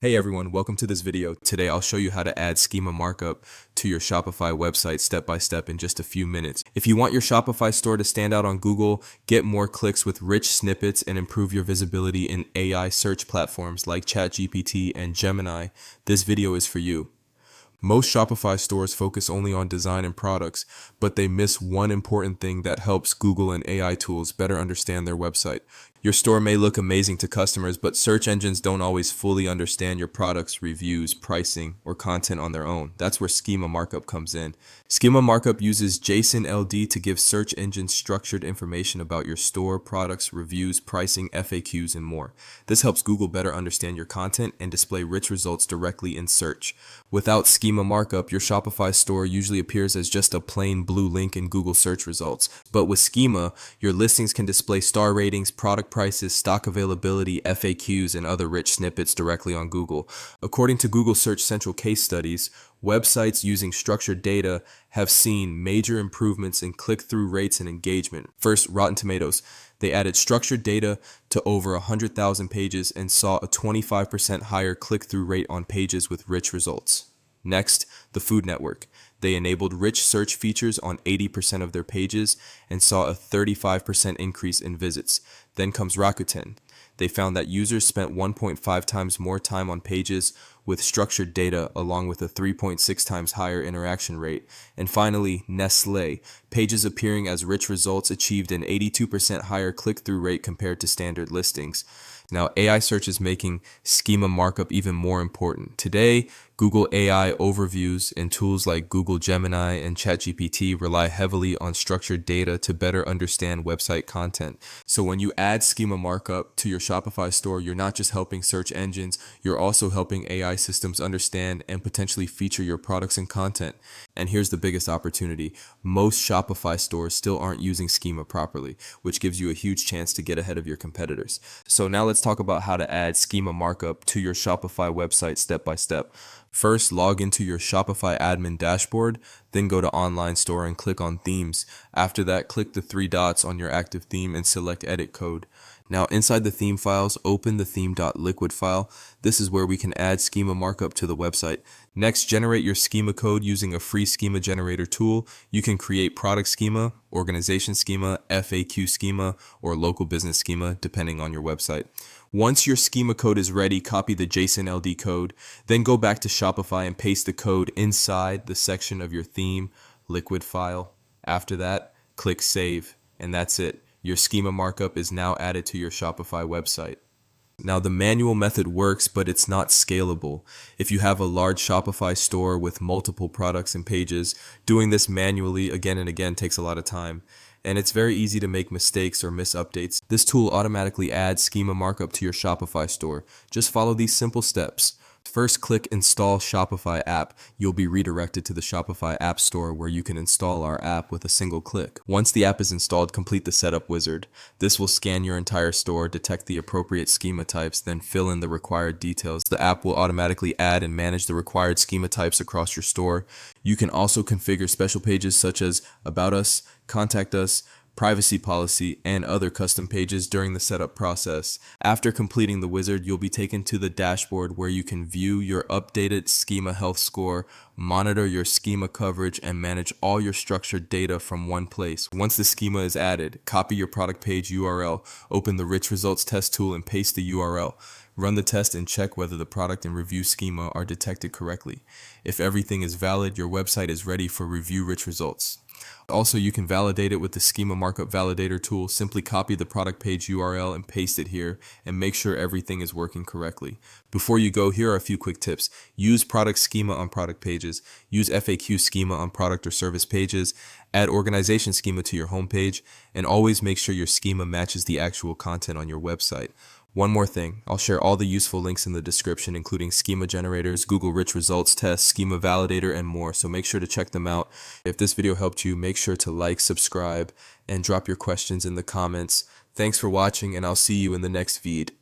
Hey everyone, welcome to this video. Today I'll show you how to add schema markup to your Shopify website step by step in just a few minutes. If you want your Shopify store to stand out on Google, get more clicks with rich snippets, and improve your visibility in AI search platforms like ChatGPT and Gemini, this video is for you. Most Shopify stores focus only on design and products, but they miss one important thing that helps Google and AI tools better understand their website. Your store may look amazing to customers, but search engines don't always fully understand your products, reviews, pricing, or content on their own. That's where schema markup comes in. Schema markup uses JSON-LD to give search engines structured information about your store, products, reviews, pricing, FAQs, and more. This helps Google better understand your content and display rich results directly in search. Without schema markup, your Shopify store usually appears as just a plain blue link in Google search results. But with schema, your listings can display star ratings, product prices, stock availability, FAQs, and other rich snippets directly on Google. According to Google Search Central case studies, websites using structured data have seen major improvements in click-through rates and engagement. First, Rotten Tomatoes. They added structured data to over 100,000 pages and saw a 25% higher click-through rate on pages with rich results. Next, the Food Network. They enabled rich search features on 80% of their pages and saw a 35% increase in visits. Then comes Rakuten. They found that users spent 1.5 times more time on pages with structured data, along with a 3.6 times higher interaction rate. And finally, Nestlé. Pages appearing as rich results achieved an 82% higher click-through rate compared to standard listings. Now, AI search is making schema markup even more important. Today, Google AI overviews and tools like Google Gemini and ChatGPT rely heavily on structured data to better understand website content. So when you add schema markup to your Shopify store, you're not just helping search engines, you're also helping AI systems understand and potentially feature your products and content. And here's the biggest opportunity. Most Shopify stores still aren't using schema properly, which gives you a huge chance to get ahead of your competitors. So now let's talk about how to add schema markup to your Shopify website step by step. First, log into your Shopify admin dashboard, then go to Online Store and click on Themes. After that, click the three dots on your active theme and select Edit Code. Now, inside the theme files, open the theme.liquid file. This is where we can add schema markup to the website. Next, generate your schema code using a free schema generator tool. You can create product schema, organization schema, FAQ schema, or local business schema, depending on your website. Once your schema code is ready, copy the JSON-LD code, then go back to Shopify and paste the code inside the section of your theme liquid file. After that, click Save, and that's it. Your schema markup is now added to your Shopify website. Now, the manual method works, but it's not scalable. If you have a large Shopify store with multiple products and pages, doing this manually again and again takes a lot of time. And it's very easy to make mistakes or miss updates. This tool automatically adds schema markup to your Shopify store. Just follow these simple steps. First, click Install Shopify app. You'll be redirected to the Shopify App Store where you can install our app with a single click. Once the app is installed, complete the setup wizard. This will scan your entire store, detect the appropriate schema types, then fill in the required details. The app will automatically add and manage the required schema types across your store. You can also configure special pages such as About Us, Contact Us, Privacy Policy, and other custom pages during the setup process. After completing the wizard, you'll be taken to the dashboard where you can view your updated schema health score, monitor your schema coverage, and manage all your structured data from one place. Once the schema is added, copy your product page URL, open the Rich Results Test tool and paste the URL. Run the test and check whether the product and review schema are detected correctly. If everything is valid, your website is ready for review rich results. Also, you can validate it with the Schema Markup Validator tool. Simply copy the product page URL and paste it here and make sure everything is working correctly. Before you go, here are a few quick tips. Use product schema on product pages. Use FAQ schema on product or service pages. Add organization schema to your homepage. And always make sure your schema matches the actual content on your website. One more thing, I'll share all the useful links in the description, including schema generators, Google Rich Results Test, Schema Validator, and more, so make sure to check them out. If this video helped you, make sure to like, subscribe, and drop your questions in the comments. Thanks for watching, and I'll see you in the next feed.